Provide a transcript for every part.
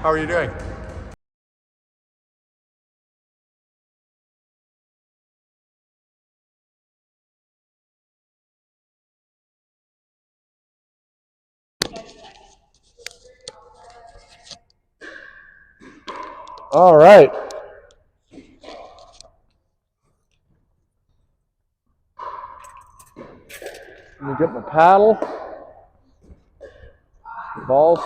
How are you doing? All right. Let me get my paddle. Balls.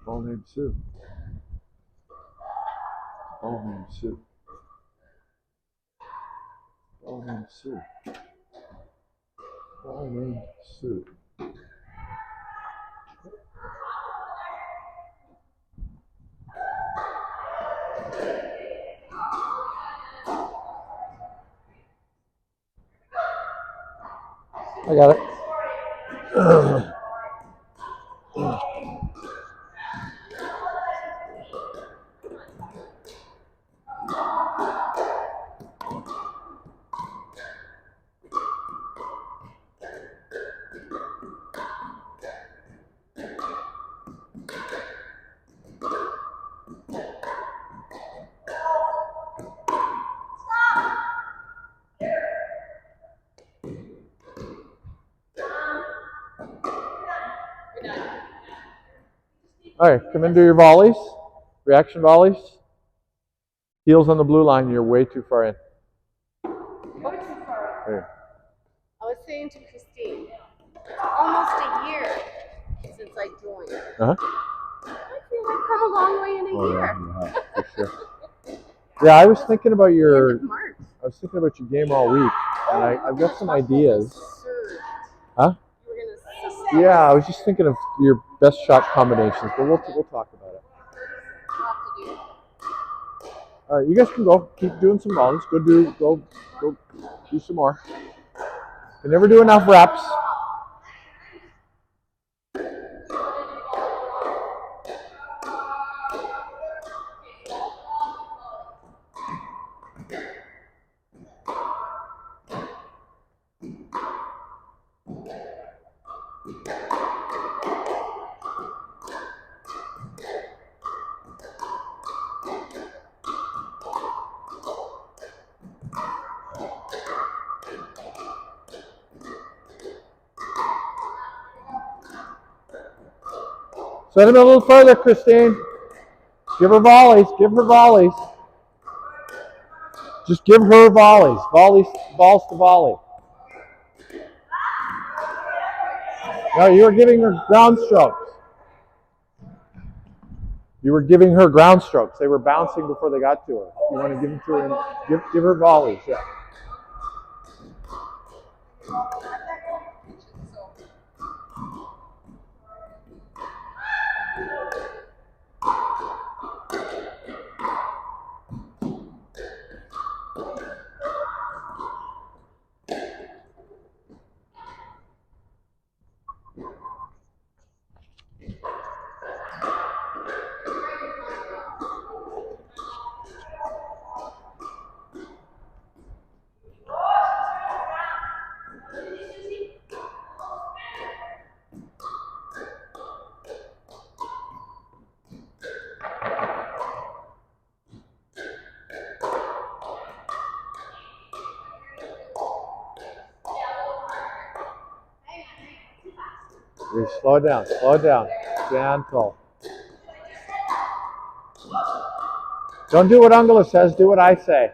Ball named Sue. Ball named Sue. Ball named Sue. Ball named Sue. I got it. All right, come into your volleys, reaction volleys. Heels on the blue line, you're way too far in. Way too far. There. I was saying to Christine, almost a year since I joined. Uh-huh. I feel I've come a long way in a year. Yeah, for sure. Yeah, I was thinking about your. March. I was thinking about your game all week, and I've got some ideas. Huh? Yeah, I was just thinking of your best shot combinations, but we'll talk about it. All right, you guys can go. Keep doing some volleys. Go do some more. You never do enough reps. Send him a little further, Christine. Give her volleys. Give her volleys. Just give her volleys. Volleys, balls to volley. No, you were giving her ground strokes. You were giving her ground strokes. They were bouncing before they got to her. You want to give them to her and give her volleys. Yeah. Slow down, gentle. Don't do what Angela says, do what I say.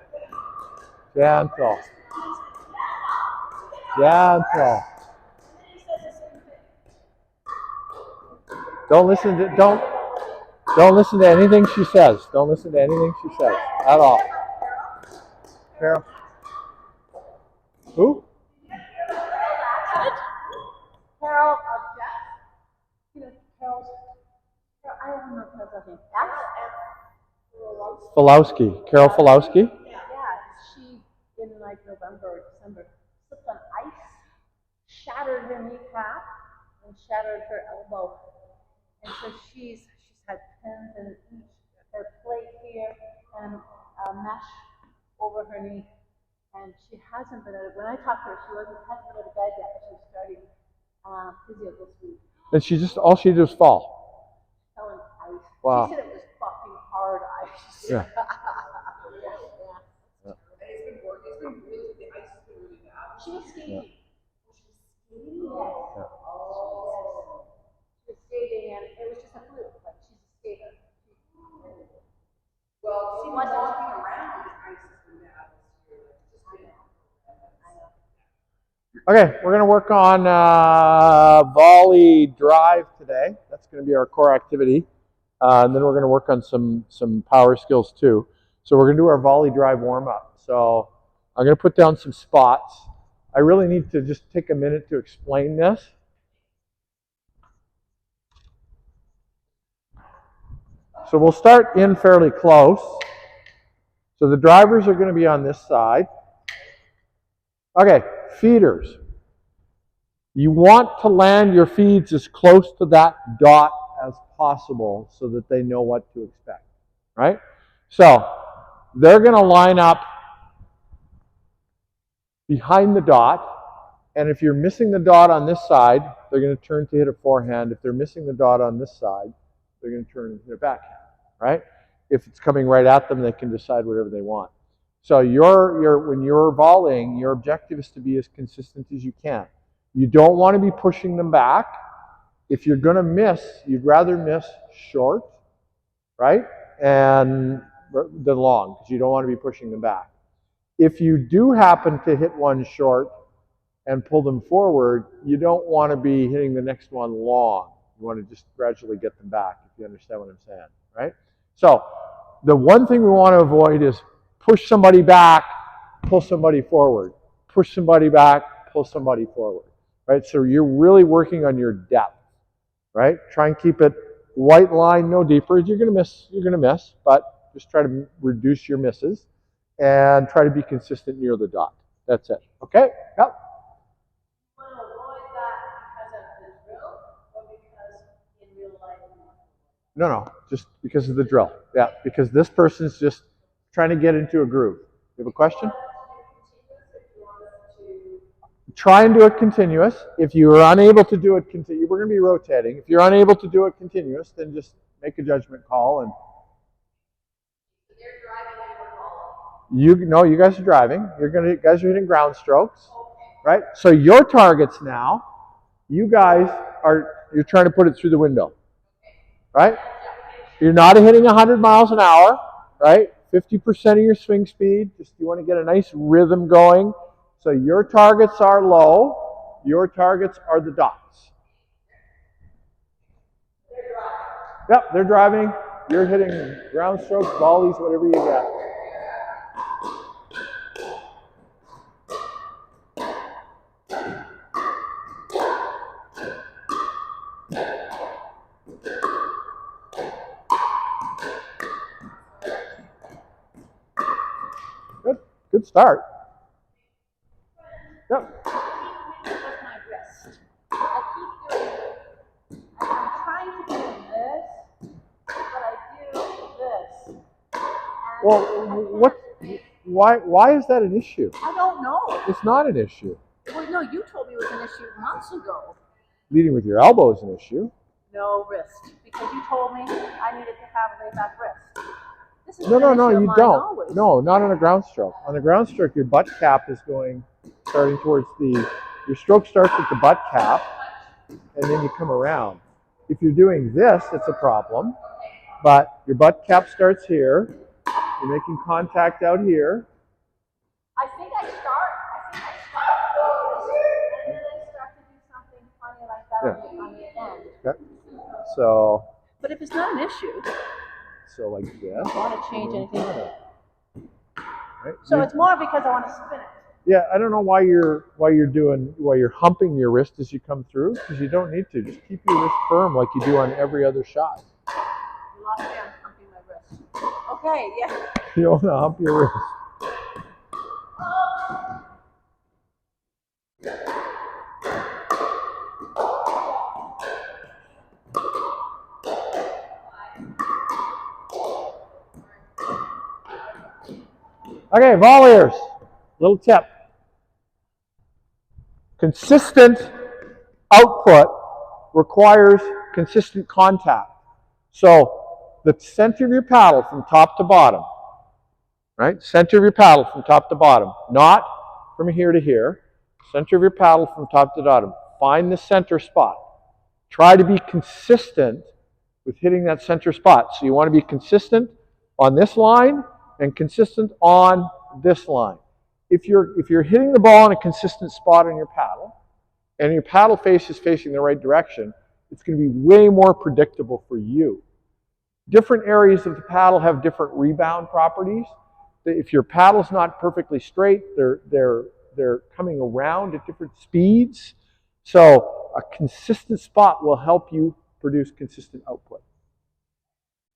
Gentle. Gentle. Don't listen to anything she says. Don't listen to anything she says at all. Carol. Who? Carol of Jeff. You know, Carol's. I don't know Carol's name. Falowski. Carol Falowski? Yeah, she in like November or December slipped on ice, shattered her kneecap, and shattered her elbow. And so she's had pins in each her plate here and a mesh over her knee. And she hasn't been at it. When I talked to her, hasn't been at a bed yet, but she's starting physio this week. And all she did was fall. Fell in ice. Wow. She said it was fucking hard ice. Yeah. She was skating. Yeah. She was skating, and it was just a fluke. Like she's a skater. Well, she wasn't walking around with ice as bad. Okay, we're going to work on volley drive today. That's going to be our core activity. And then we're going to work on some power skills too. So we're going to do our volley drive warm-up. So I'm going to put down some spots. I really need to just take a minute to explain this. So we'll start in fairly close. So the drivers are going to be on this side. Okay, feeders. You want to land your feeds as close to that dot as possible so that they know what to expect, right? So they're going to line up behind the dot, and if you're missing the dot on this side, they're going to turn to hit a forehand. If they're missing the dot on this side, they're going to turn and hit a backhand, right? If it's coming right at them, they can decide whatever they want. So when you're volleying, your objective is to be as consistent as you can. You don't want to be pushing them back. If you're going to miss, you'd rather miss short, right, and than long, because you don't want to be pushing them back. If you do happen to hit one short and pull them forward, you don't want to be hitting the next one long. You want to just gradually get them back, if you understand what I'm saying, right? So the one thing we want to avoid is push somebody back, pull somebody forward. Push somebody back, pull somebody forward, right? So you're really working on your depth, right? Try and keep it white line, no deeper. You're going to miss, but just try to reduce your misses and try to be consistent near the dot. That's it. Okay? Yep. No, just because of the drill. Yeah, because this person's just trying to get into a groove. You have a question? Try and do it continuous. If you are unable to do it continuous, we're going to be rotating. If you're unable to do it continuous, then just make a judgment call. And you guys are driving. You guys are hitting ground strokes, right? So your targets now, you're trying to put it through the window, right? You're not hitting 100 miles an hour, right? 50% of your swing speed. You want to get a nice rhythm going. So your targets are low. Your targets are the dots. Yep, they're driving. You're hitting ground strokes, volleys, whatever you got. Good start. Yep. With my wrist. I keep doing I'm trying to do this, but I do this. Well, why is that an issue? I don't know. It's not an issue. Well, no, you told me it was an issue months ago. Leading with your elbow is an issue. No, wrist. Because you told me I needed to have a laid back wrist. No, you don't. Always. No, not on a ground stroke. On a ground stroke, your butt cap is starting towards your stroke starts at the butt cap, and then you come around. If you're doing this, it's a problem. But your butt cap starts here, You're making contact out here. I think I start and then I start to do something funny like that on the end. Okay. So. But if it's not an issue, So like this. I don't want to change anything. Right. So it's more because I want to spin it. Yeah, I don't know why you're humping your wrist as you come through, because you don't need to. Just keep your wrist firm like you do on every other shot. You lost me on humping my wrist. Okay, yeah. You don't want to hump your wrist. Okay, volleyers. Little tip. Consistent output requires consistent contact. So the center of your paddle from top to bottom, right? Center of your paddle from top to bottom, not from here to here. Center of your paddle from top to bottom. Find the center spot. Try to be consistent with hitting that center spot. So you want to be consistent on this line and consistent on this line. If you're hitting the ball in a consistent spot on your paddle, and your paddle face is facing the right direction, it's going to be way more predictable for you. Different areas of the paddle have different rebound properties. If your paddle's not perfectly straight, they're coming around at different speeds. So a consistent spot will help you produce consistent output.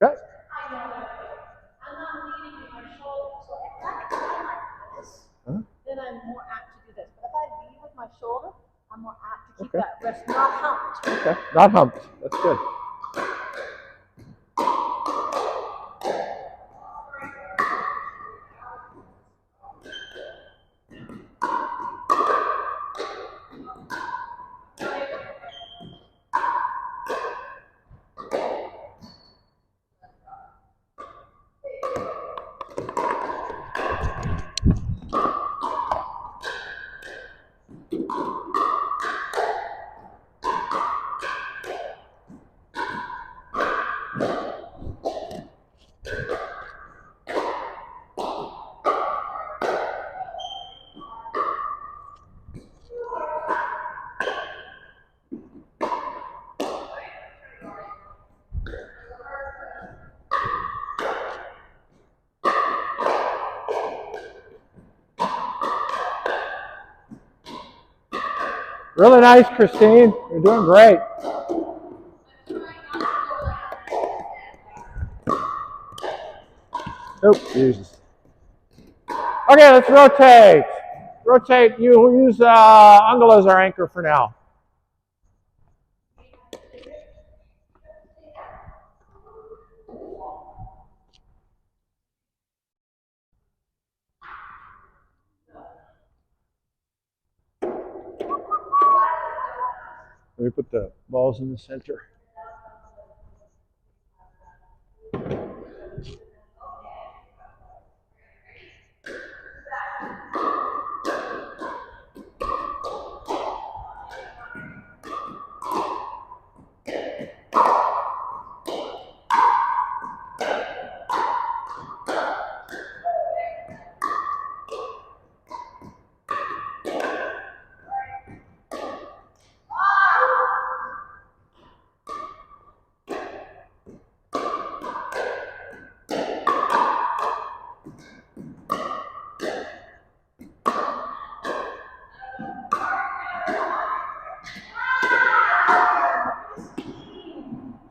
Okay? I'm not leaning with my shoulder, so if I try like this, then I'm more apt to do this. But if I lead with my shoulder, I'm more apt to keep that wrist not humped. Okay, not humped. That's good. Really nice, Christine. You're doing great. Oh, Jesus. Okay, let's rotate. Rotate. You use Angela as our anchor for now. Let me put the balls in the center.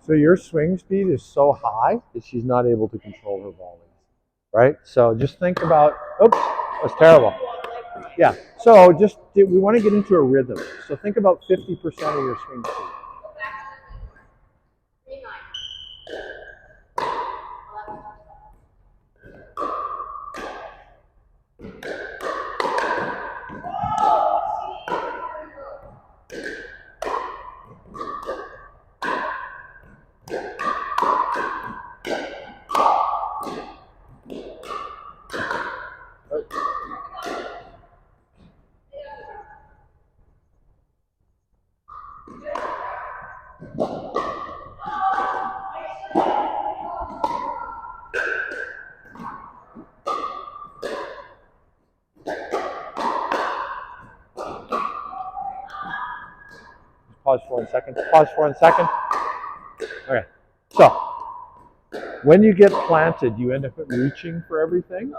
So your swing speed is so high that she's not able to control her volleys, right? So just think about, oops, that's terrible. Yeah, so we want to get into a rhythm. So think about 50% of your swing speed. Pause for 1 second. Pause for 1 second. Okay. So, when you get planted, you end up reaching for everything.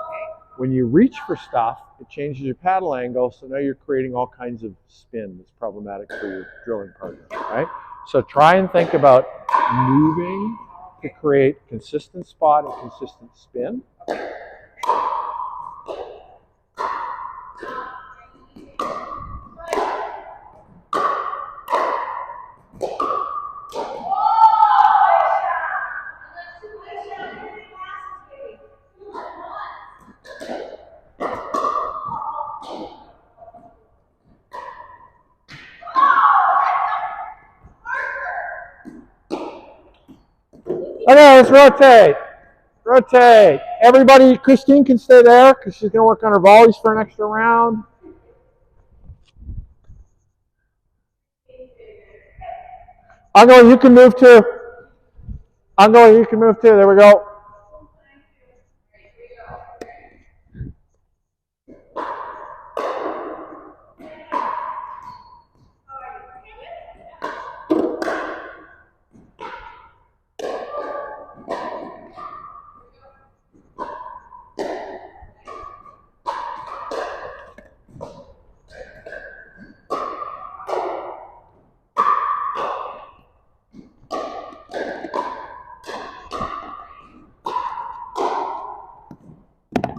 When you reach for stuff, it changes your paddle angle, so now you're creating all kinds of spin that's problematic for your drilling partner, right? So try and think about moving to create consistent spot and consistent spin. Okay, let's rotate. Rotate. Everybody, Christine can stay there because she's going to work on her volleys for an extra round. I'm going, you can move too. I'm going, you can move too. There we go.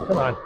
Come on.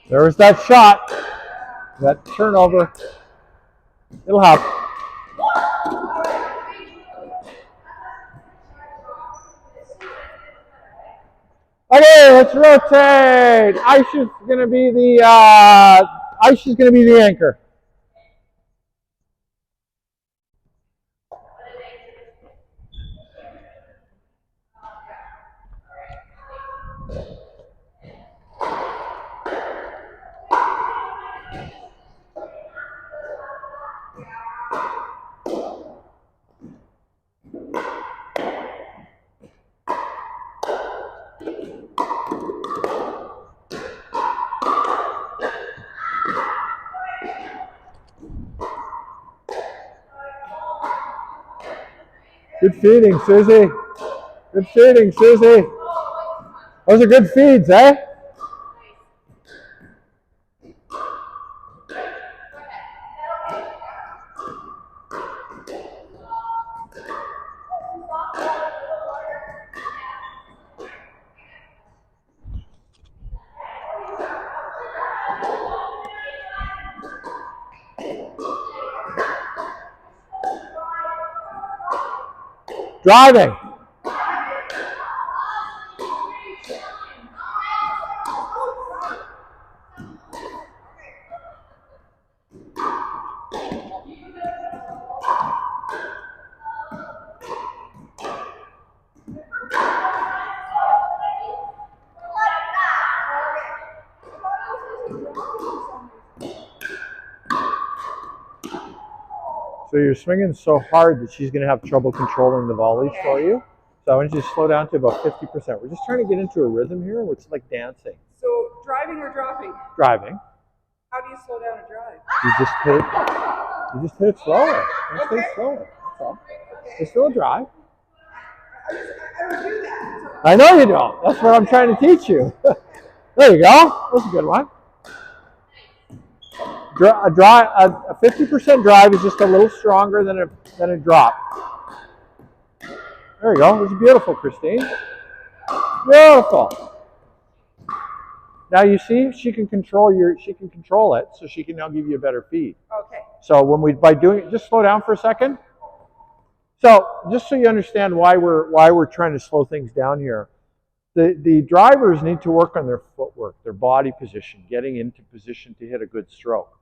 There was that shot, that turnover. It'll happen. Okay, let's rotate. Aisha's gonna be the anchor. Good feeding, Susie. Good feeding, Susie. Those are good feeds, eh? Driving. So you're swinging so hard that she's going to have trouble controlling the volleys for you. So I want you to slow down to about 50%. We're just trying to get into a rhythm here where it's like dancing. So driving or dropping? Driving. How do you slow down a drive? You just hit it. You just hit it slower. Just hit it slower. That's all. It's still a drive. I would do that. I know you don't. That's what I'm trying to teach you. There you go. That's a good one. A 50% drive is just a little stronger than a drop. There you go. It's beautiful, Christine. Beautiful. Now you see, she can control it, so she can now give you a better feed. Okay. So by doing it, just slow down for a second. So just so you understand why we're trying to slow things down here, the drivers need to work on their footwork, their body position, getting into position to hit a good stroke.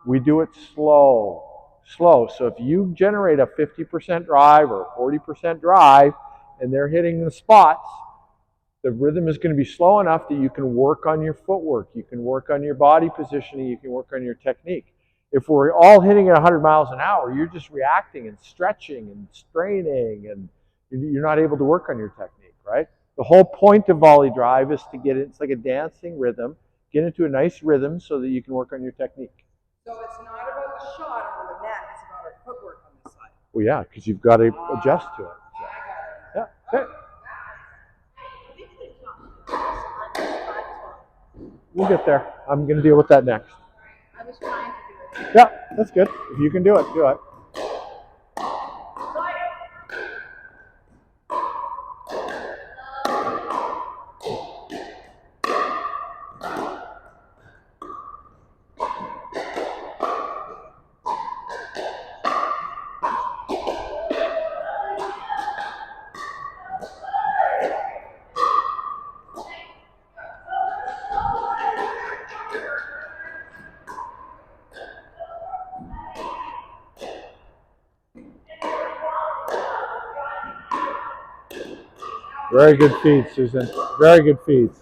We do it slow. So if you generate a 50% drive or a 40% drive, and they're hitting the spots, the rhythm is going to be slow enough that you can work on your footwork, you can work on your body positioning, you can work on your technique. If we're all hitting at 100 miles an hour, you're just reacting and stretching and straining, and you're not able to work on your technique, right? The whole point of volley drive is to get it, it's like a dancing rhythm, get into a nice rhythm so that you can work on your technique. So it's not about the shot or the net, it's about our footwork on this side. Well, yeah, because you've got to adjust to it. So. Yeah, okay. We'll get there. I'm going to deal with that next. I was trying to do it. Yeah, that's good. If you can do it, do it. Very good feed, Susan. Very good feeds.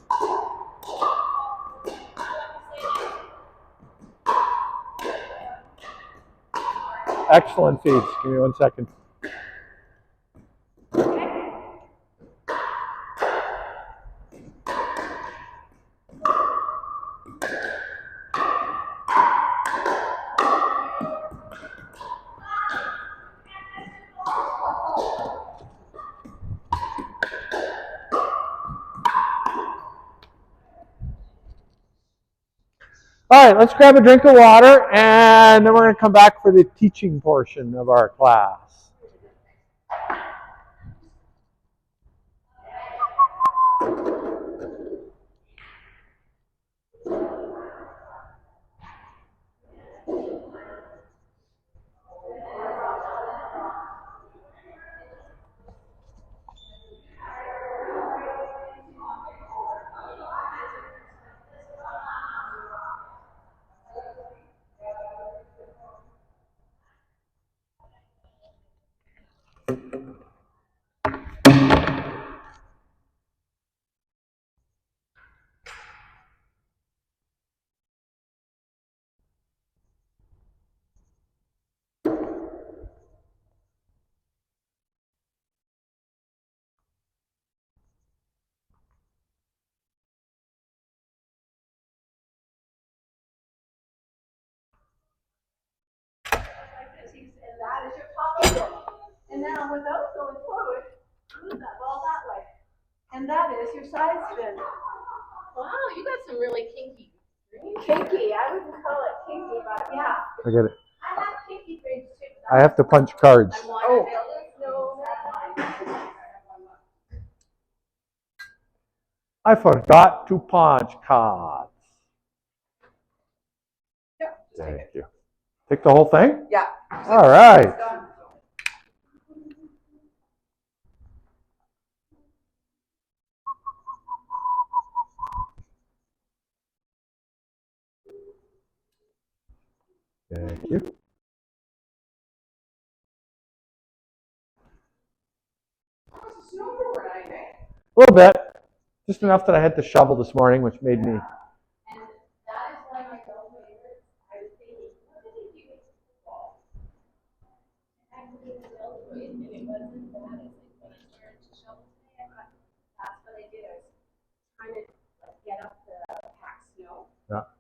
Excellent feeds. Give me 1 second. All right, let's grab a drink of water, and then we're going to come back for the teaching portion of our class. And now without going forward, move that ball that way. And that is your side spin. Wow, you got some really kinky. Kinky, I wouldn't call it kinky, but yeah. I get it. I have kinky dreams too. I have to punch cards. Oh. I forgot to punch cards. Yeah, Thank you. Take the whole thing? Yeah. All right. Thank you. A little bit. Just enough that I had to shovel this morning, which made me.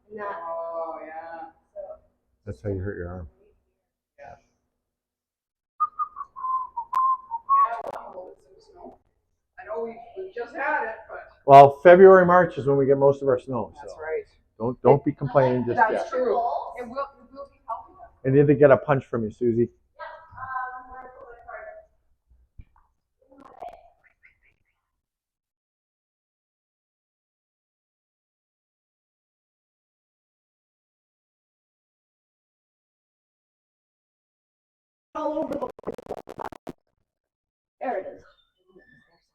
Yeah. Oh, yeah. That's how you hurt your arm. Yeah, well, it's some snow. I know we just had it, but Well, February, March is when we get most of our snow. that's So right. don't be complaining just That's yet. true. It will be helping us. I need to get a punch from you, Susie. All over the place. There it is.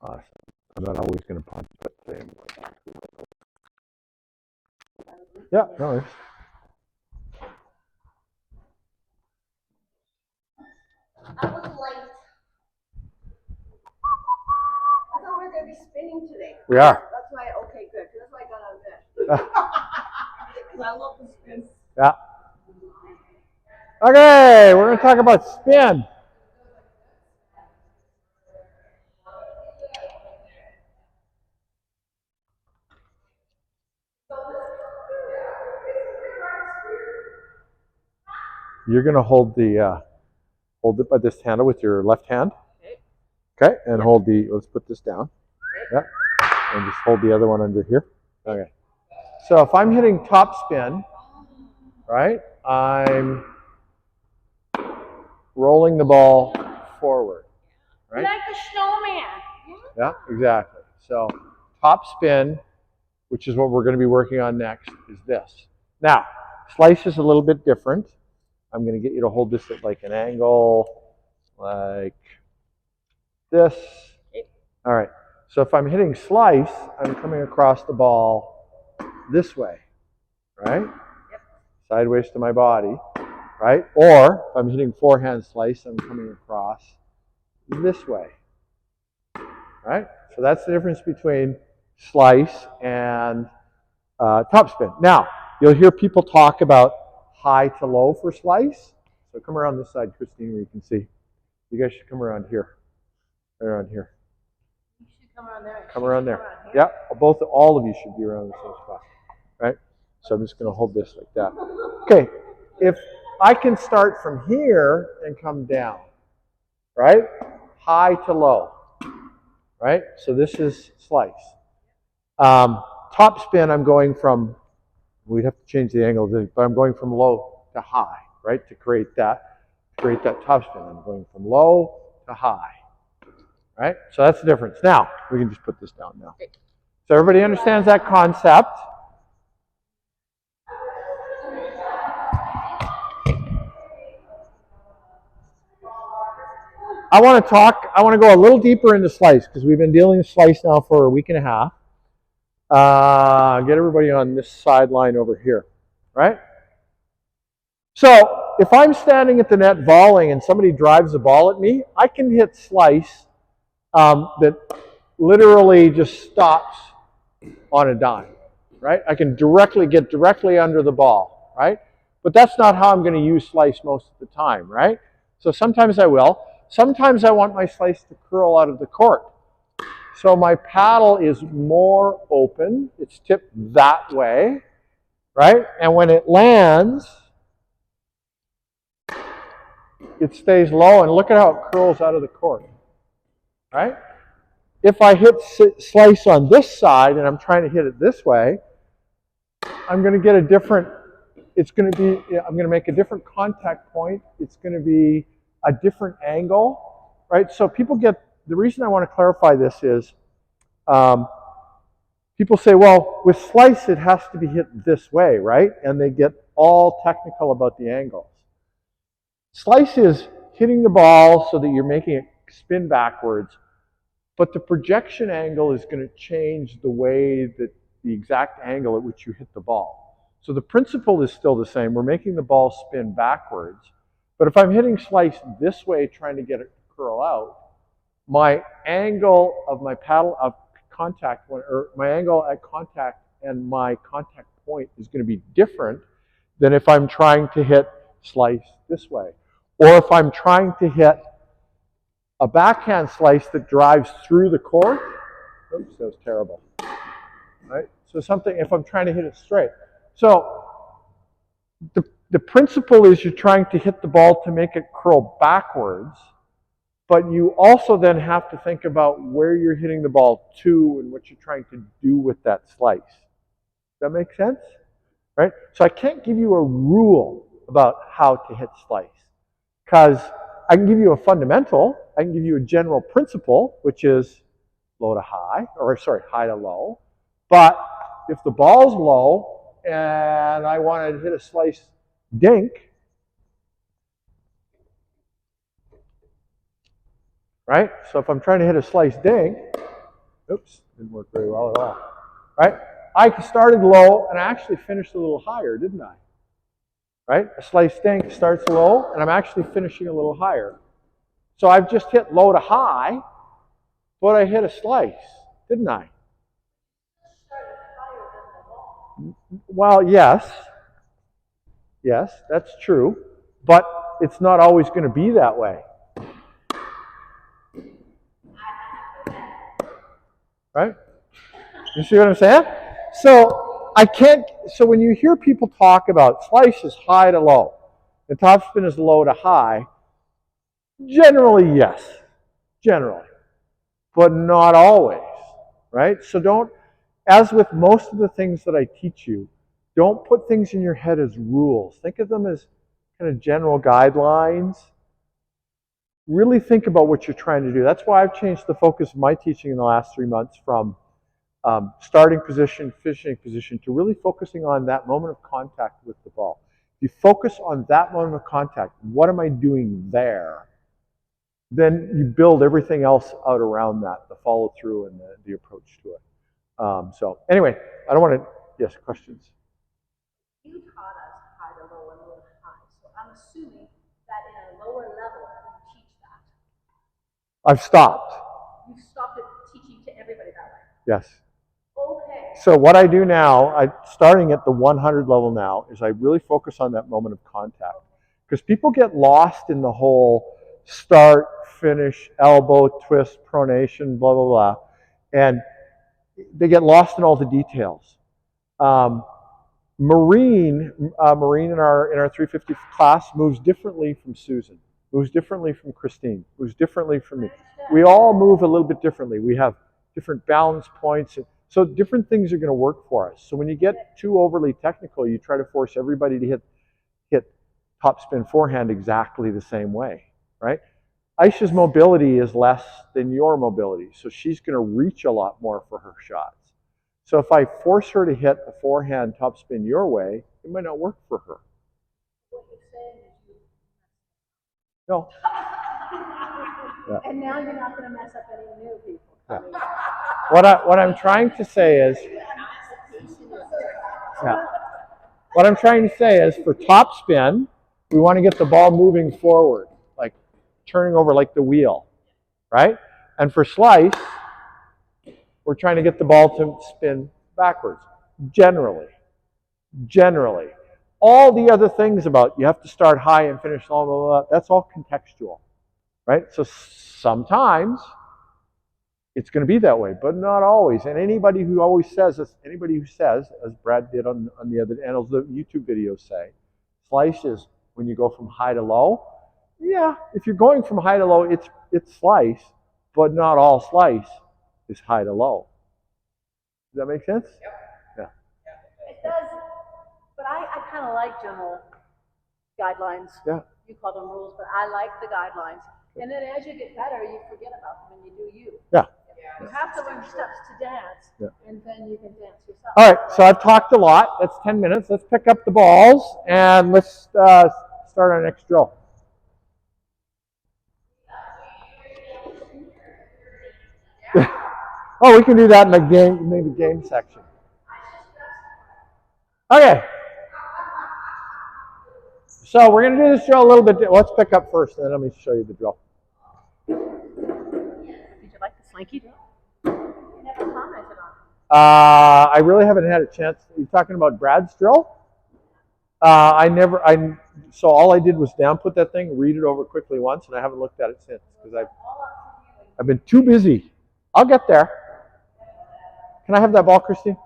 Awesome. I'm not always going to punch, but yeah, no worries. I was late. I thought we were going to be spinning today. We are. That's why, okay, good. That's why I got out of bed. Because I love the spin. Yeah. Okay, we're going to talk about spin. You're going to hold it by this handle with your left hand. Okay, and hold let's put this down. Yeah, and just hold the other one under here. Okay. So if I'm hitting top spin, right, I'm rolling the ball forward, right? Like a snowman. Yeah, exactly. So top spin, which is what we're going to be working on next, is this. Now, slice is a little bit different. I'm going to get you to hold this at like an angle, like this. All right. So if I'm hitting slice, I'm coming across the ball this way, right? Yep. Sideways to my body, right? Or if I'm hitting forehand slice, I'm coming across this way, right? So that's the difference between slice and top spin. Now, you'll hear people talk about high to low for slice. So come around this side, Christine, where you can see. You guys should come around here. Around here. You should come around there. Come around there. Yeah, all of you should be around the same spot, right? So I'm just going to hold this like that. Okay, if I can start from here and come down, right? High to low, right? So this is slice. Top spin, I'm going from, we'd have to change the angle, but I'm going from low to high, right? To create that top spin. I'm going from low to high, right? So that's the difference. Now, we can just put this down now. So everybody understands that concept. I want to go a little deeper into slice because we've been dealing with slice now for a week and a half. Get everybody on this sideline over here, right? So if I'm standing at the net volleying and somebody drives a ball at me, I can hit slice that literally just stops on a dime, right? I can get directly under the ball, right? But that's not how I'm going to use slice most of the time, right? So sometimes I will. Sometimes I want my slice to curl out of the court. So my paddle is more open. It's tipped that way, right? And when it lands, it stays low. And look at how it curls out of the court, right? If I hit slice on this side and I'm trying to hit it this way, I'm going to get a different, I'm going to make a different contact point. It's going to be a different angle, right? So the reason I want to clarify this is people say, well, with slice, it has to be hit this way, right? And they get all technical about the angles. Slice is hitting the ball so that you're making it spin backwards, but the projection angle is going to change the way that the exact angle at which you hit the ball. So the principle is still the same. We're making the ball spin backwards. But if I'm hitting slice this way, trying to get it to curl out, my angle of my paddle of contact, or my angle at contact and my contact point is going to be different than if I'm trying to hit slice this way. Or if I'm trying to hit a backhand slice that drives through the court, oops, that was terrible. Right? So something, if I'm trying to hit it straight. So the principle is you're trying to hit the ball to make it curl backwards, but you also then have to think about where you're hitting the ball to and what you're trying to do with that slice. Does that make sense? Right? So I can't give you a rule about how to hit slice, because I can give you a fundamental, I can give you a general principle, which is low to high, or sorry, high to low. But if the ball's low and I want to hit a slice dink, right? So if I'm trying to hit a slice dink, oops, didn't work very well at all, right? I started low and I actually finished a little higher, didn't I? Right? A slice dink starts low and I'm actually finishing a little higher. So I've just hit low to high, but I hit a slice, didn't I? Well, yes. Yes, that's true. But it's not always going to be that way. Right? You see what I'm saying? So I can't, so when you hear people talk about slice is high to low, the topspin is low to high, generally yes. Generally. But not always. Right? So don't, as with most of the things that I teach you, don't put things in your head as rules. Think of them as kind of general guidelines. Really think about what you're trying to do. That's why I've changed the focus of my teaching in the last 3 months from starting position, finishing position, to really focusing on that moment of contact with the ball. If you focus on that moment of contact, what am I doing there? Then you build everything else out around that, the follow through and the approach to it. So anyway, I don't want to, yes, questions? You taught us high to low and low to high, so I'm assuming that in a lower level you teach that. I've stopped. You've stopped it teaching to everybody that way. Yes. Okay. So what I do now, starting at the 100 level now, is I really focus on that moment of contact. Because people get lost in the whole start, finish, elbow, twist, pronation, blah, blah, blah. And they get lost in all the details. Maureen in our 350 class moves differently from Susan, moves differently from Christine, moves differently from me. We all move a little bit differently. We have different balance points. So different things are going to work for us. So when you get too overly technical, you try to force everybody to hit topspin forehand exactly the same way, right? Aisha's mobility is less than your mobility, so she's going to reach a lot more for her shots. So if I force her to hit a forehand topspin your way, it might not work for her. What you're saying is you. No. Yeah. And now you're not going to mess up any new people. Yeah. What I'm trying to say is, yeah. What I'm trying to say is, for topspin, we want to get the ball moving forward, like turning over like the wheel, right? And for slice, we're trying to get the ball to spin backwards, generally. Generally. All the other things about you have to start high and finish low, blah, blah, blah, that's all contextual, right? So sometimes it's going to be that way, but not always. And anybody who says, as Brad did on the other channels, the YouTube videos say, slice is when you go from high to low. Yeah, if you're going from high to low, it's slice, but not all slice is high to low. Does that make sense? Yep. Yeah. It does, but I kind of like general guidelines. Yeah. You call them rules, but I like the guidelines. And then as you get better, you forget about them and you do you. Yeah. You have to learn steps to dance, and then you can dance yourself. All right, so I've talked a lot. That's 10 minutes. Let's pick up the balls, and let's start our next drill. Oh, we can do that in the game, maybe game section. Okay. So we're going to do this drill a little bit. Let's pick up first, and then let me show you the drill. Did you like the slinky drill? You never commented on it. I really haven't had a chance. Are you talking about Brad's drill? So all I did was downput that thing, read it over quickly once, and I haven't looked at it since because I've been too busy. I'll get there. Can I have that ball, Christine?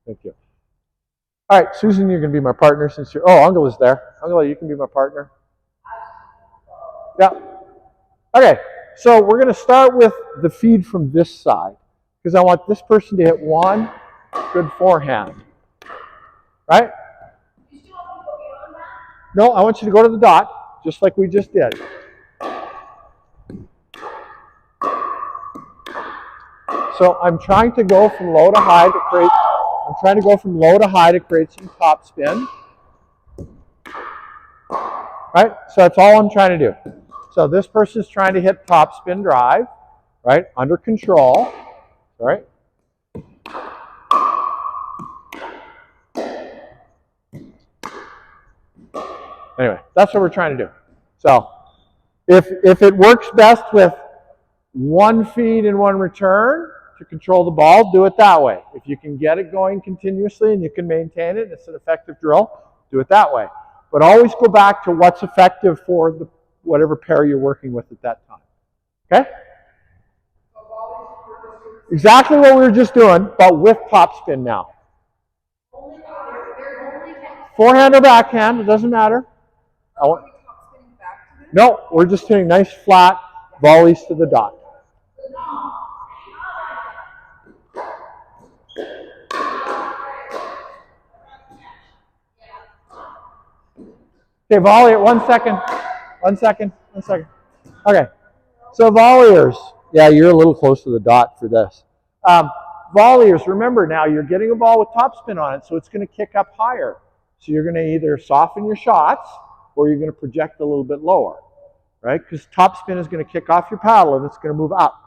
Thank you. All right, Susan, you're going to be my partner since you're. Oh, Uncle is there. Uncle, you can be my partner. Yeah. Okay, so we're going to start with the feed from this side because I want this person to hit one good forehand. Right? No, I want you to go to the dot, just like we just did. So I'm trying to go from low to high to create. I'm trying to go from low to high to create some top spin. Right? So that's all I'm trying to do. So this person's trying to hit top spin drive, right? Under control, right? Anyway, that's what we're trying to do. So if it works best with one feed and one return to control the ball, do it that way. If you can get it going continuously and you can maintain it, it's an effective drill, do it that way. But always go back to what's effective for the whatever pair you're working with at that time. Okay? Exactly what we were just doing, but with top spin now. Forehand or backhand, it doesn't matter. No, we're just hitting nice flat volleys to the dot. Okay, volley at 1 second. 1 second. 1 second. Okay. So volleyers. Yeah, you're a little close to the dot for this. Volleyers, remember now, you're getting a ball with topspin on it, so it's going to kick up higher. So you're going to either soften your shots or you're going to project a little bit lower, right? Because topspin is going to kick off your paddle and it's going to move up.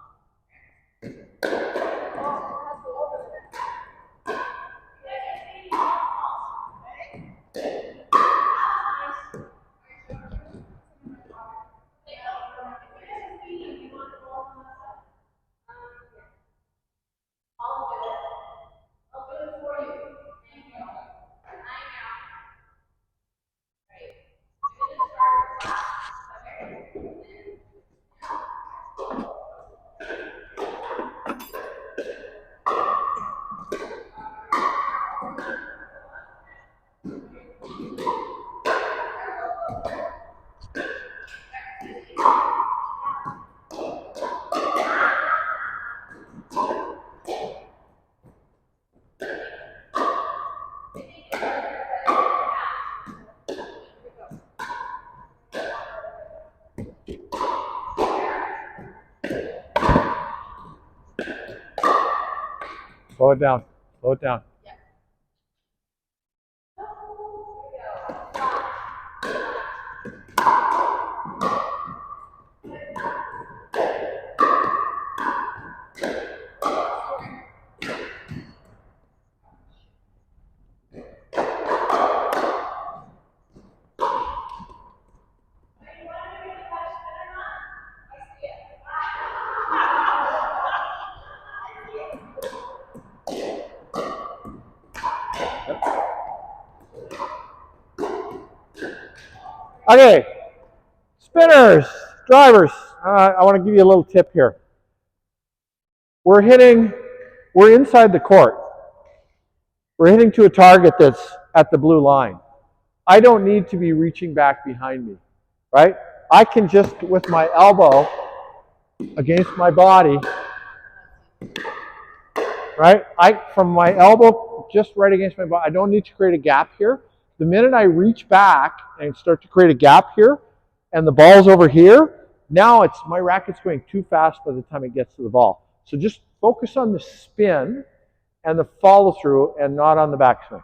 Slow it down. Slow it down. Okay, spinners, drivers. I want to give you a little tip here. We're inside the court. We're hitting to a target that's at the blue line. I don't need to be reaching back behind me, right? I can just, with my elbow against my body, right? From my elbow just right against my body, I don't need to create a gap here. The minute I reach back and start to create a gap here, and the ball's over here, now my racket's going too fast by the time it gets to the ball. So just focus on the spin and the follow through and not on the backswing.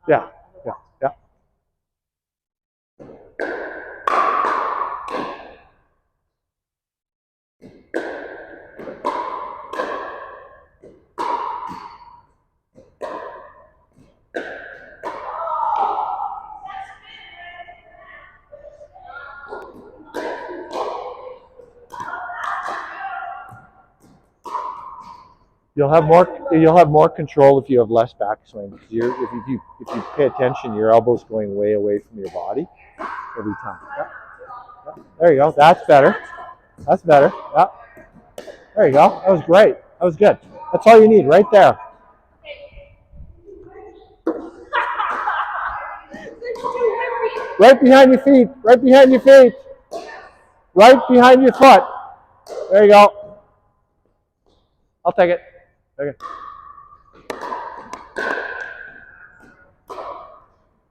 Yeah, yeah, yeah. You'll have more control if you have less backswing. Because if you pay attention, your elbow's going way away from your body every time. Yep. Yep. There you go. That's better. That's better. Yep. There you go. That was great. That was good. That's all you need right there. Right behind your feet. Right behind your feet. Right behind your foot. There you go. I'll take it. Okay.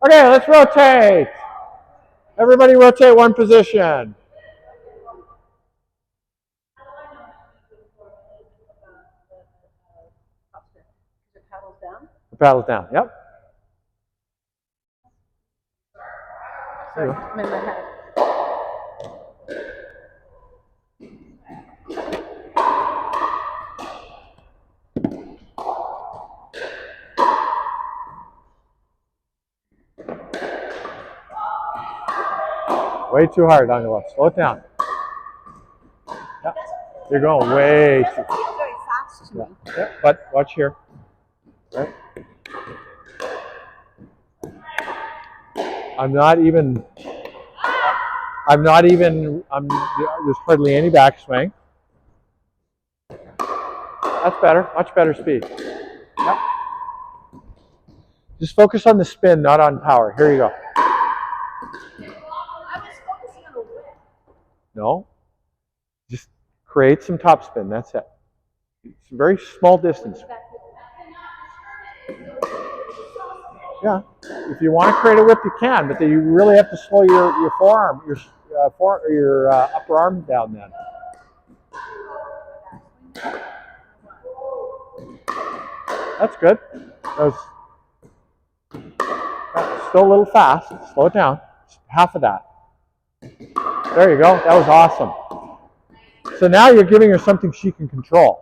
Okay, let's rotate. Everybody rotate one position. The paddle's down. Yep. Sorry, I'm in my head. Way too hard, Angela. Slow it down. Yep. You're going way too It feels very fast to me. Yep. But watch here. Right. There's hardly any backswing. That's better, much better speed. Yep. Just focus on the spin, not on power. Here you go. I was focusing on the whip. No. Just create some topspin, that's it. It's a very small distance. Yeah. If you want to create a whip, you can, but then you really have to slow your forearm, your upper arm down then. That's good. That's still a little fast. Slow it down. Half of that. There you go. That was awesome. So now you're giving her something she can control.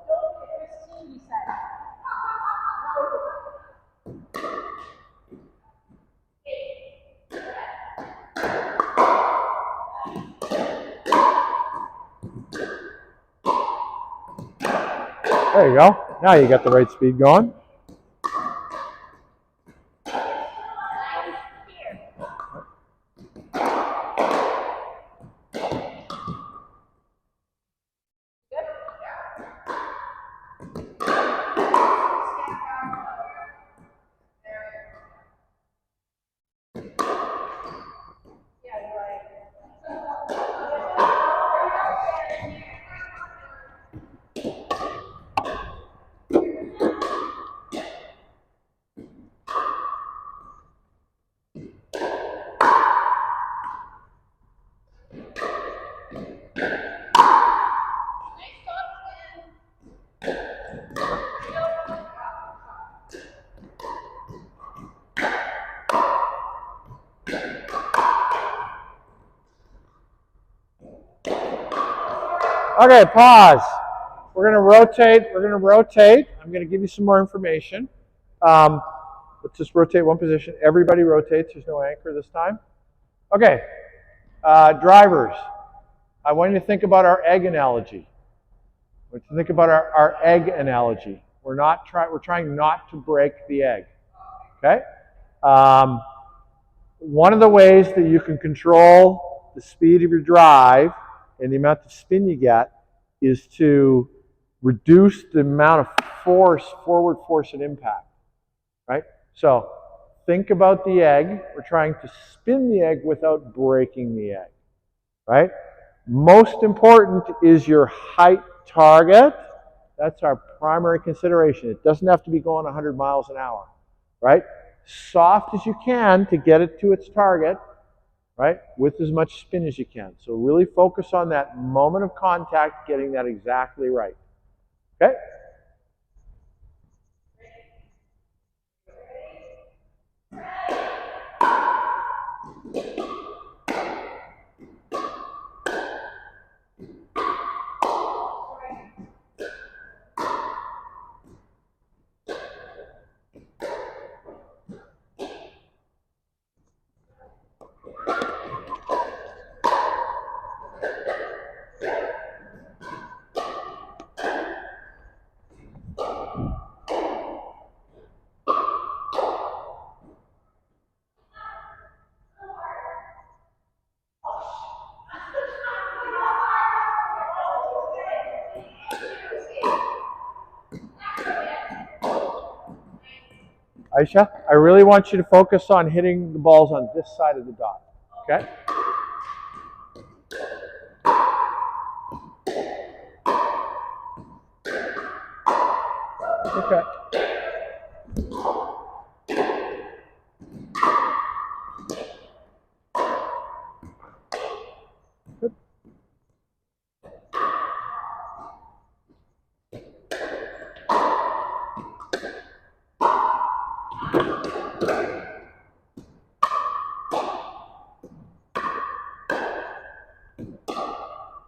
There you go. Now you got the right speed going. Okay, pause. We're going to rotate. I'm going to give you some more information. Let's just rotate one position. Everybody rotates. There's no anchor this time. Okay, drivers. I want you to think about our egg analogy. I want you to think about our egg analogy. We're trying not to break the egg. Okay? One of the ways that you can control the speed of your drive and the amount of spin you get is to reduce the amount of forward force and impact, right? So think about the egg. We're trying to spin the egg without breaking the egg, right? Most important is your height target. That's our primary consideration. It doesn't have to be going 100 miles an hour, right? Soft as you can to get it to its target, right? With as much spin as you can. So really focus on that moment of contact, getting that exactly right. Okay? Aisha, I really want you to focus on hitting the balls on this side of the dot. Okay? Okay. Good.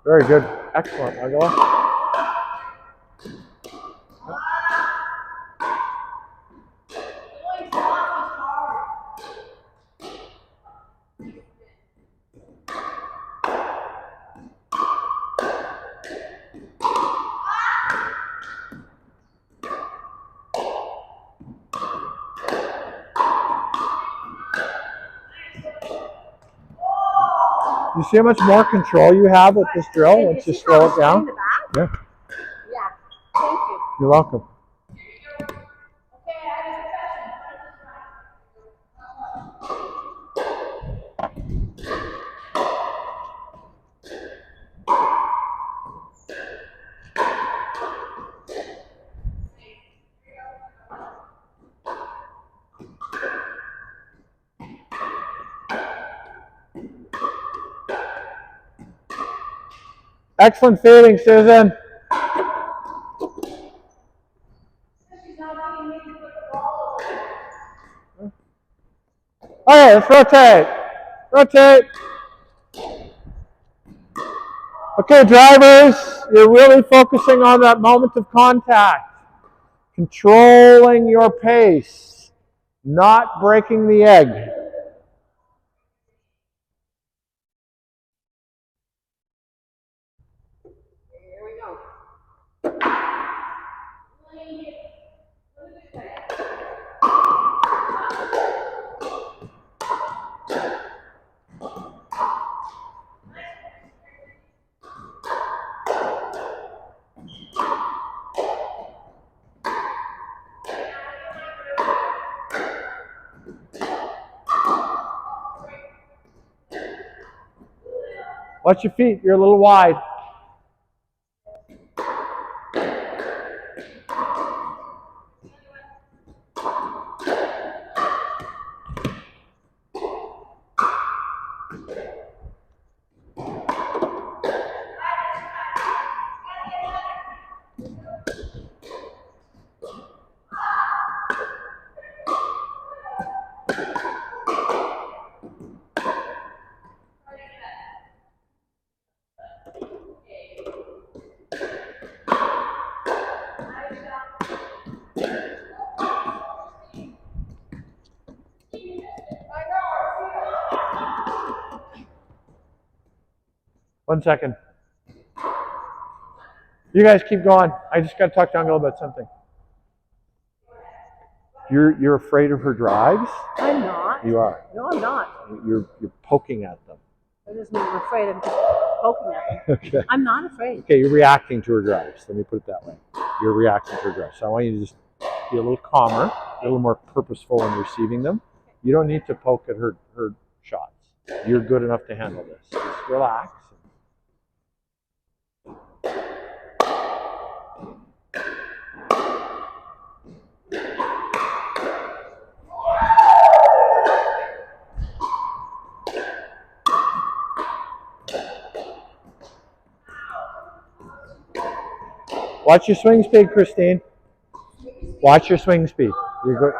Very good. Excellent, Angela. You see how much more control you have with this drill once you slow it down? Yeah. Yeah. Thank you. You're welcome. Excellent feeling, Susan. Okay, let's rotate. Rotate. Okay, drivers, you're really focusing on that moment of contact. Controlling your pace. Not breaking the egg. Here we go. Watch your feet, you're a little wide. One second. You guys keep going. I just got to talk to Uncle about something. You're afraid of her drives? I'm not. You are. No, I'm not. You're poking at them. That doesn't mean I'm afraid. I'm just poking at them. Okay. I'm not afraid. Okay, you're reacting to her drives. Let me put it that way. You're reacting to her drives. So I want you to just be a little calmer, a little more purposeful in receiving them. You don't need to poke at her shots. You're good enough to handle this. Just relax. Watch your swing speed, Christine. Watch your swing speed. You're good.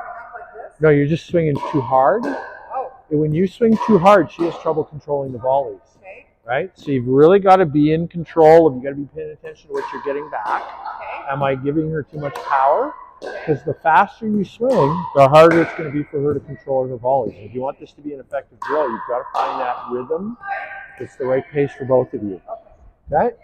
No, you're just swinging too hard. Oh. And when you swing too hard, she has trouble controlling the volleys. Okay. Right? So you've really got to be in control, and you've got to be paying attention to what you're getting back. Okay. Am I giving her too much power? Because the faster you swing, the harder it's going to be for her to control her volleys. If you want this to be an effective drill, you've got to find that rhythm. It's the right pace for both of you. Okay?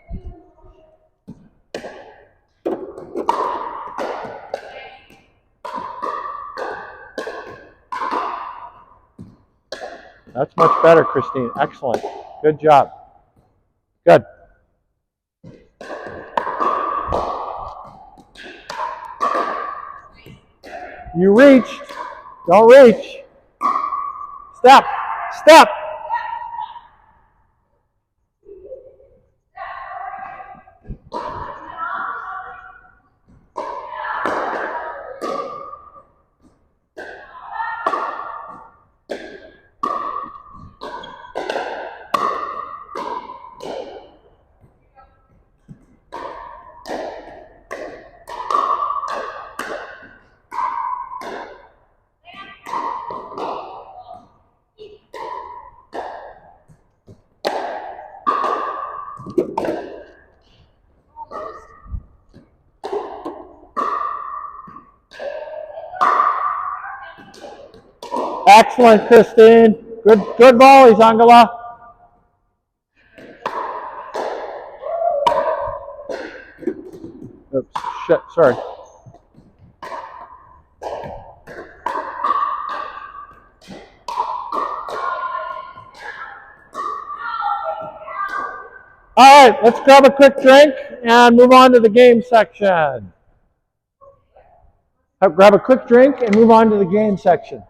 That's much better, Christine. Excellent. Good job. Good. You reached. Don't reach. Step. Step. Excellent, Christine. Good volleys, Angela. Oops, shit, sorry. All right, let's grab a quick drink and move on to the game section. Grab a quick drink and move on to the game section.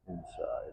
Inside.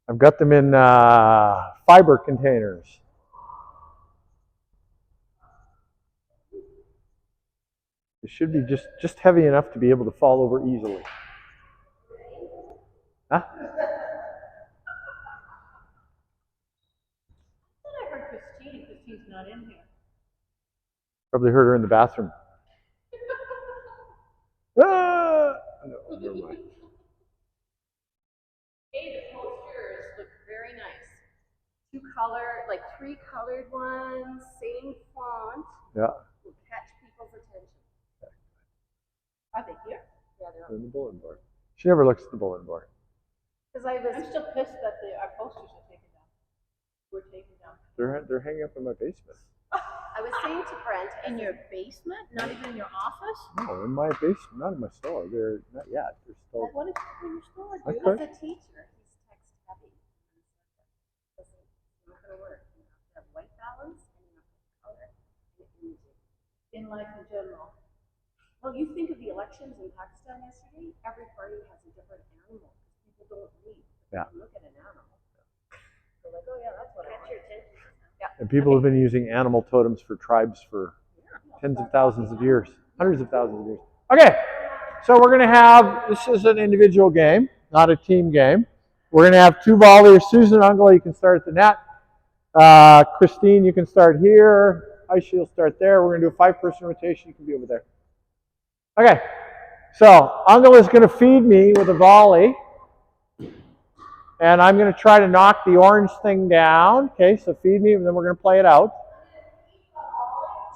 I've got them in fiber containers. It should be just heavy enough to be able to fall over easily. Huh? I thought I heard Christine. Christine's not in here. Probably heard her in the bathroom. Ah! No, never mind. Hey, the posters look very nice. Three colored ones, same font. Yeah. Will catch people's attention. Are they here? Yeah, they're on the bulletin board. She never looks at the bulletin board. I'm still pissed that our posters are taken down. We're taken down. They're hanging up in my basement. I was saying to Brent, in your basement, not even in your office? No, in my basement, not in my store. They're not yet. They're still. What is in your store, dude? Okay. As a teacher, he's text heavy. It's not going to work. You have to have white balance and you have to have color and imaging. In life in general. Well, you think of the elections in Pakistan yesterday, every party has a different animal. People don't read. Yeah. Look at an animal. They're like, oh yeah, that's what I want. Yeah. And people have been using animal totems for tribes for tens of thousands of years, hundreds of thousands of years. Okay, so we're going to have, this is an individual game, not a team game. We're going to have two volleyers. Susan Ungala, you can start at the net. Christine, you can start here. Aisha, you'll start there. We're going to do a 5-person rotation. You can be over there. Okay. So Angela is going to feed me with a volley. And I'm going to try to knock the orange thing down. Okay, so feed me, and then we're going to play it out.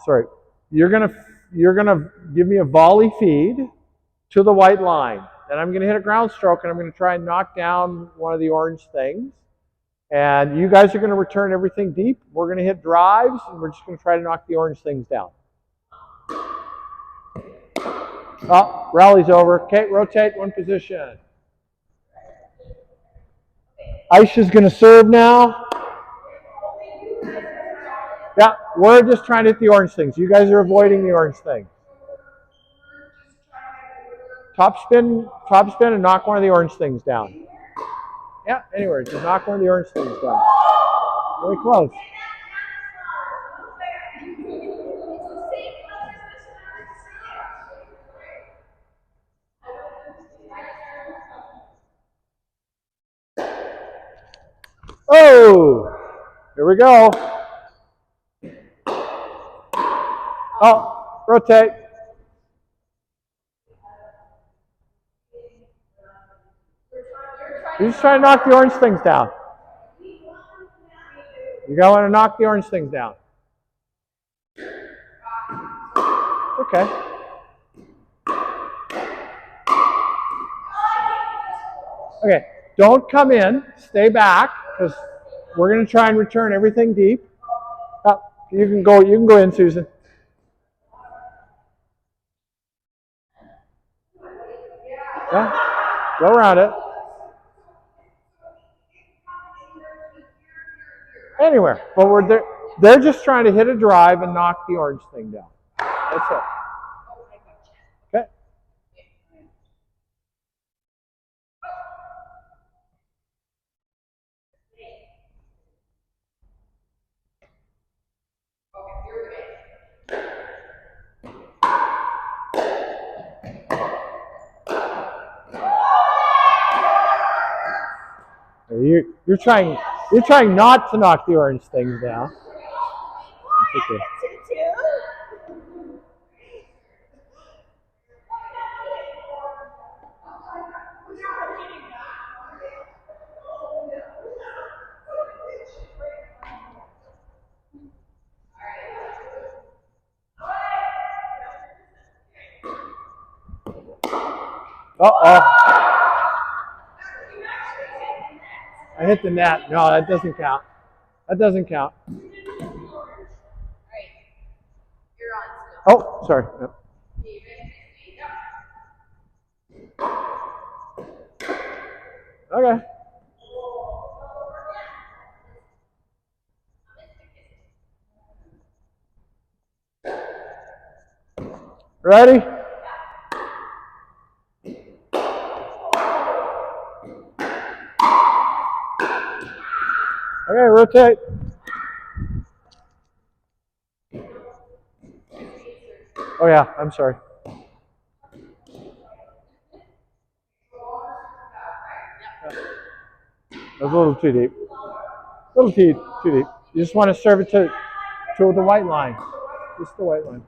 Sorry. You're going to give me a volley feed to the white line. Then I'm going to hit a ground stroke, and I'm going to try and knock down one of the orange things. And you guys are going to return everything deep. We're going to hit drives, and we're just going to try to knock the orange things down. Oh, rally's over. Okay, rotate one position. Aisha's going to serve now. Yeah, we're just trying to hit the orange things. You guys are avoiding the orange things. Top spin, and knock one of the orange things down. Yeah, anywhere. Just knock one of the orange things down. Very close. Oh, here we go. Oh, rotate. You're just trying to knock the orange things down. You gotta want to knock the orange things down. Okay. Okay, don't come in. Stay back, because we're going to try and return everything deep. Oh, you can go in, Susan. Yeah, go around it. Anywhere. But they're just trying to hit a drive and knock the orange thing down. That's it. Okay. You're trying not to knock the orange things down. Okay. Uh-oh. I hit the net. No, that doesn't count. That doesn't count. Oh, sorry. Yep. Okay. Ready? Okay, rotate. Oh yeah, I'm sorry. That was a little too deep. A little too deep. You just want to serve it to the white line. Just the white line.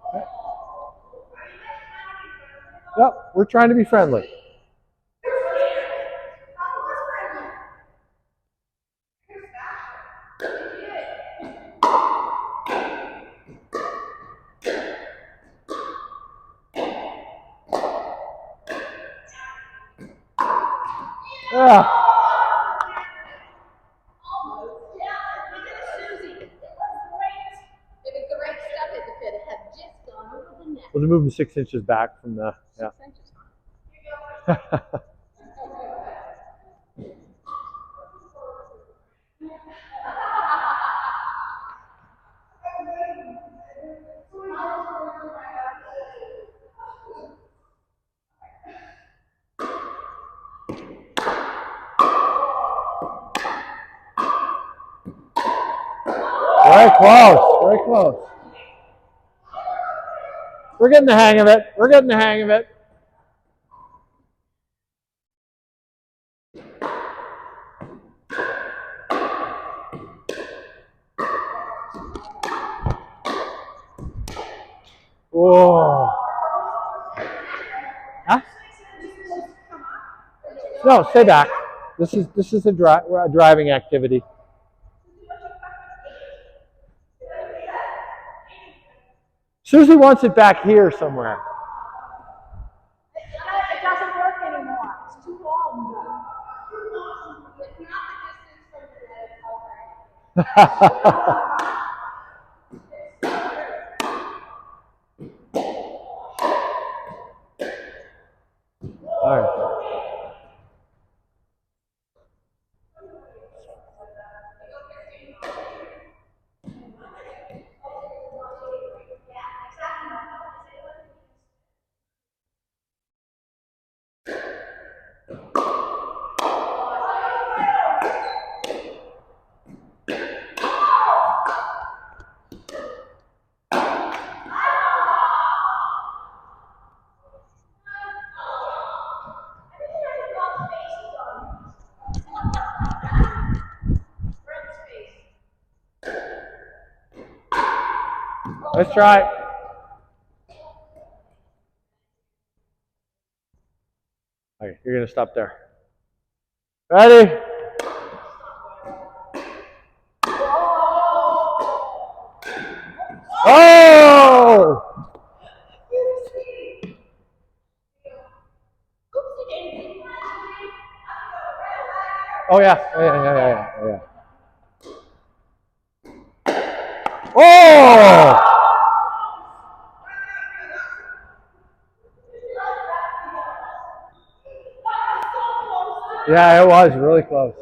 Okay. Yep, we're trying to be friendly. Yeah. Well, they're moving 6 inches back from the, yeah. Very close, very close. We're getting the hang of it. We're getting the hang of it. Whoa. Huh? No, stay back. This is a driving activity. Susie wants it back here somewhere. It doesn't work anymore. It's too long. It's not the distance from All right. Let's try it. Okay, you're going to stop there. Ready? Oh! Oh yeah, yeah. Oh! Yeah, it was really close.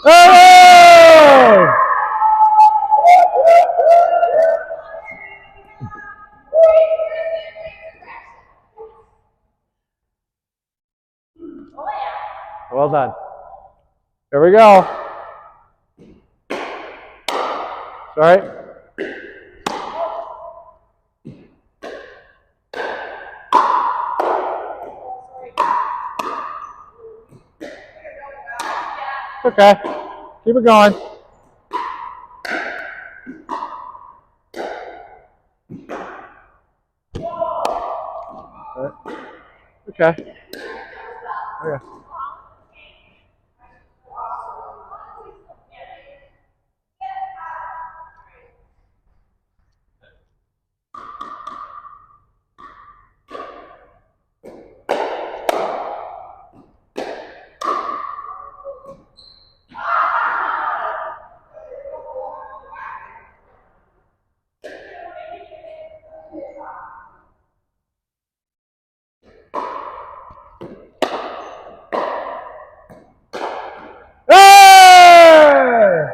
Oh! Well done. Here we go. Sorry. Okay. Keep it going. Okay. Okay. Hey!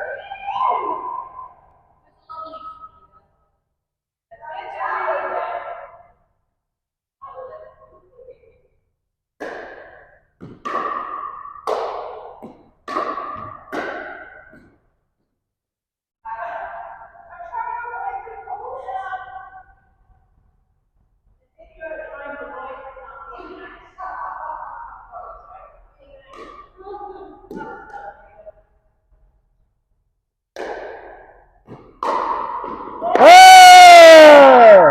Hey!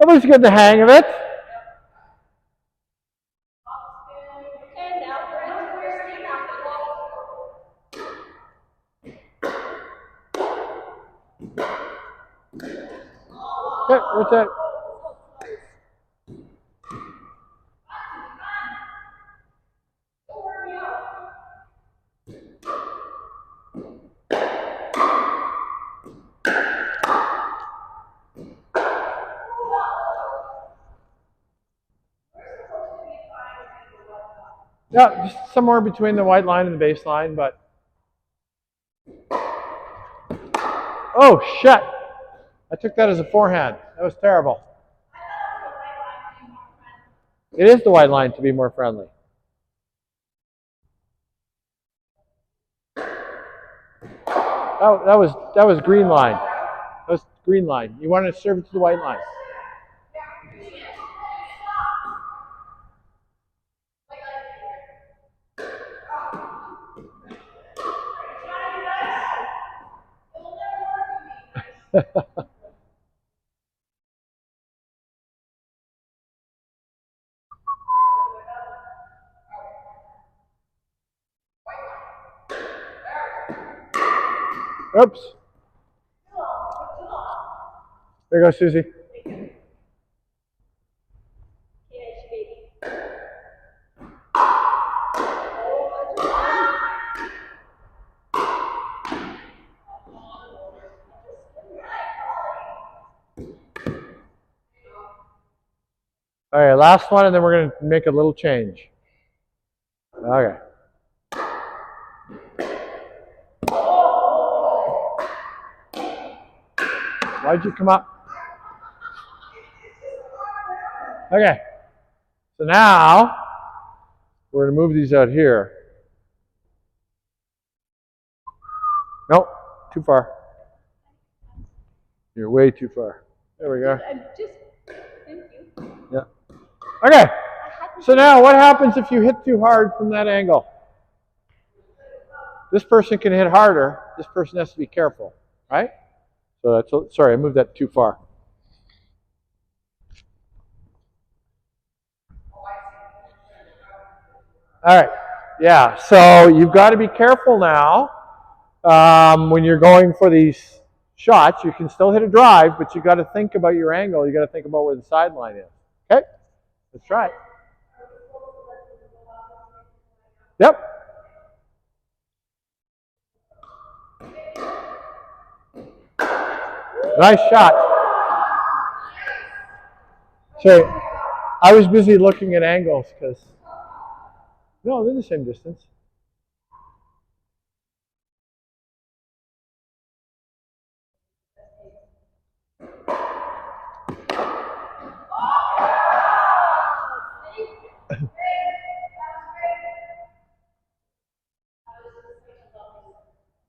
Nobody's getting the hang of it. Okay, what's that? Yeah, just somewhere between the white line and the baseline, but. Oh, shit. I took that as a forehand. That was terrible. It is the white line to be more friendly. That was green line. That was green line. You want to serve it to the white line. Oops. There goes Susie. All right, last one, and then we're going to make a little change. Okay. Why'd you come up? Okay. So now, we're going to move these out here. Nope, too far. You're way too far. There we go. Thank you. Yeah. Okay. So now, what happens if you hit too hard from that angle? This person can hit harder. This person has to be careful, right? So that's, sorry, I moved that too far. All right. Yeah. So you've got to be careful now when you're going for these shots. You can still hit a drive, but you got to think about your angle. You got to think about where the sideline is. Okay. Let's try it. Yep. Nice shot. So I was busy looking at angles because, no, they're the same distance.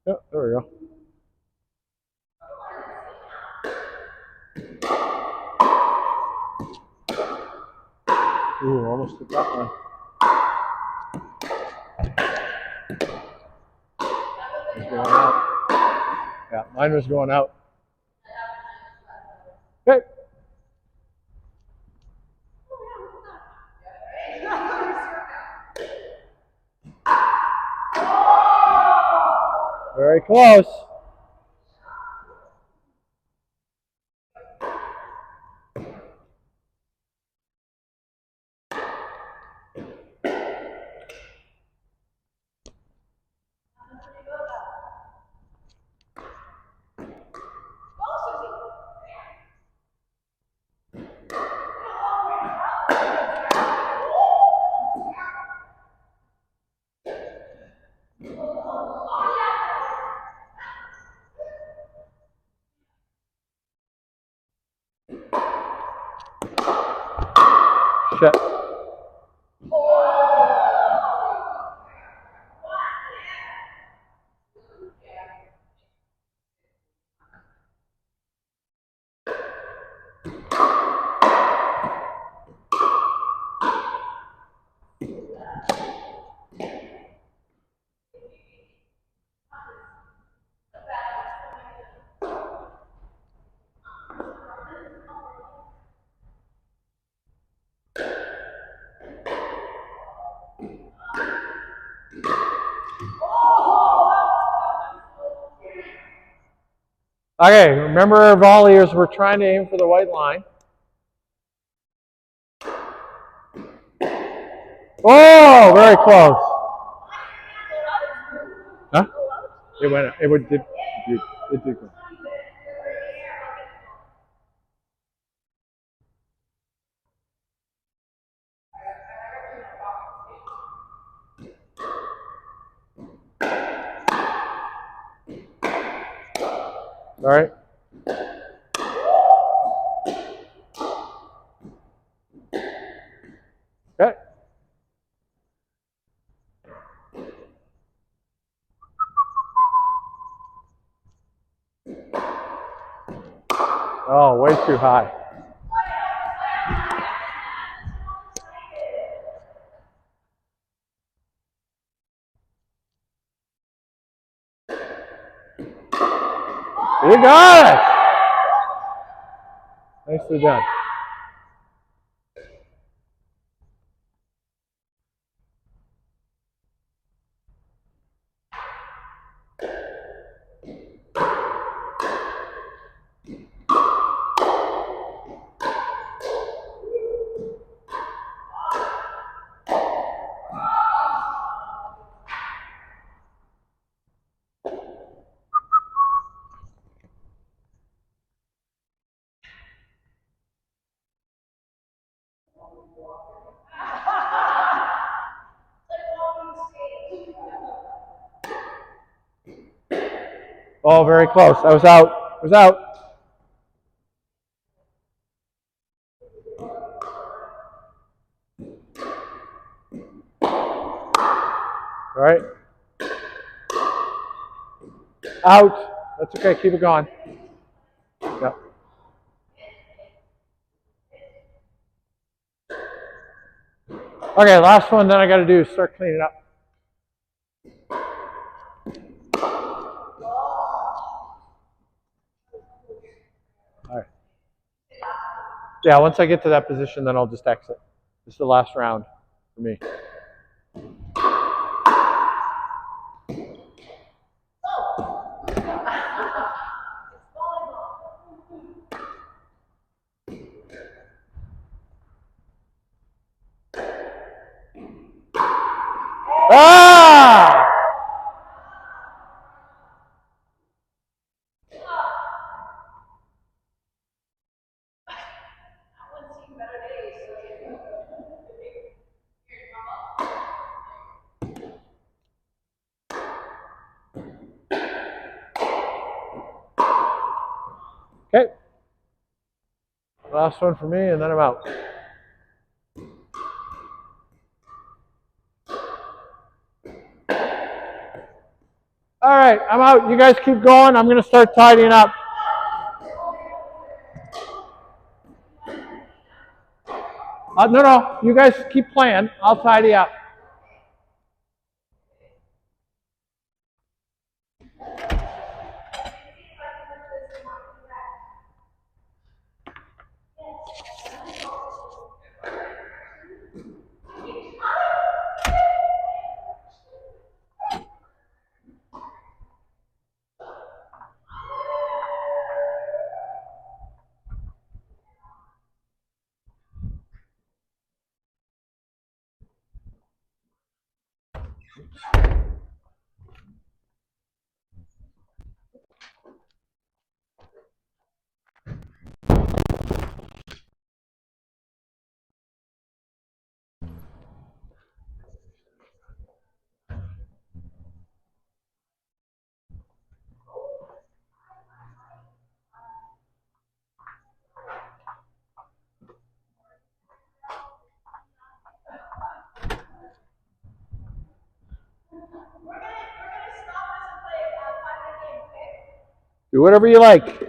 Yep, there we go. Ooh, almost hit that one. It's going out. Yeah, mine was going out. Okay. Very close. Shit. Okay, remember our volleyers, we're trying to aim for the white line. Oh, very close. Huh? It went, it did go. All right. Okay. Oh, way too high. You got it. Nicely done. Oh, very close. I was out. I was out. All right. Out. That's okay. Keep it going. Yep. Okay, last one. Then I got to do is start cleaning up. All right. Yeah, once I get to that position, then I'll just exit. This is the last round for me. Ah! Okay. Last one for me, and then I'm out. All right, I'm out. You guys keep going. I'm going to start tidying up. No. You guys keep playing. I'll tidy up. Do whatever you like.